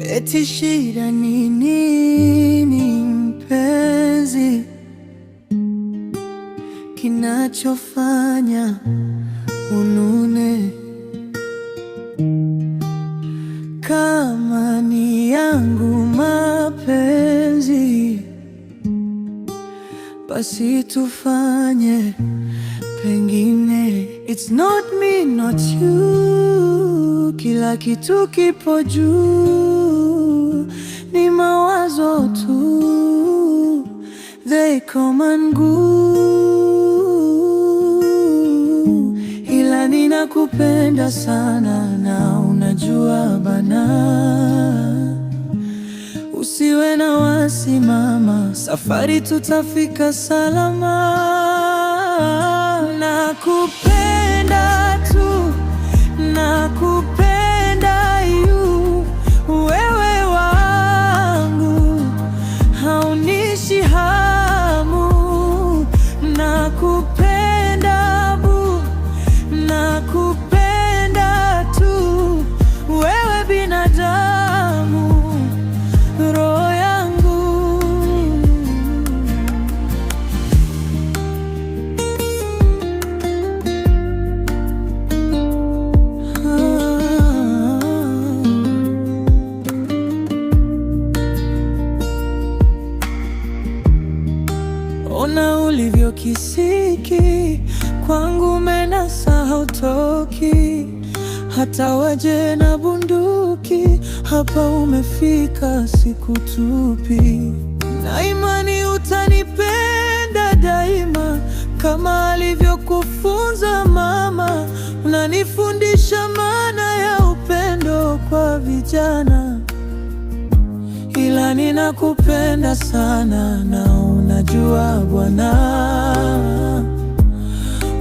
Eti shida ni nini mpenzi, kinachofanya unune? Kama ni yangu mapenzi, basi tufanye pengine. It's not me, not you, kila kitu kipo juu, ni mawazo tu, they come and go. Ila ninakupenda sana na unajua bana, usiwe na wasi mama, safari tutafika salama. Nakupenda tu, nakupenda you, wewe wangu haunishi hamu. Nakupenda bu, nakupenda tu, wewe binadamu, roho yangu. Ona ulivyo kisiki, kwangu menasa hautoki, hata waje na bunduki, hapa umefika sikutupi. Na imani utanipenda daima, kama alivyokufunza mama. Unanifundisha maana ya upendo kwa vijana, ila ninakupenda sana na unajua bwana,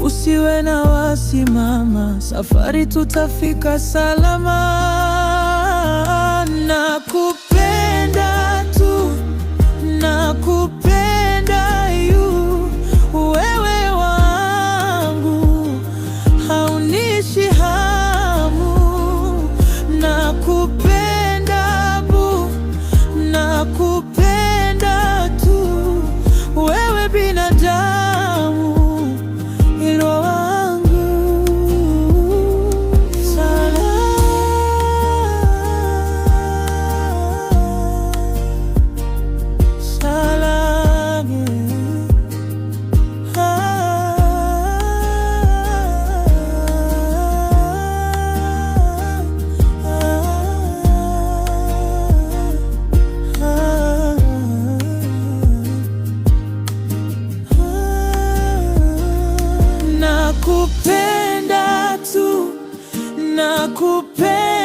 usiwe na wasi mama, safari tutafika salama. Nakupenda tu, nakupenda you, wewe wangu haunishi hamu. Nakupenda bu, nakupenda tu, wewe binadamu, ilo wangu. Nakupenda tu, nakupenda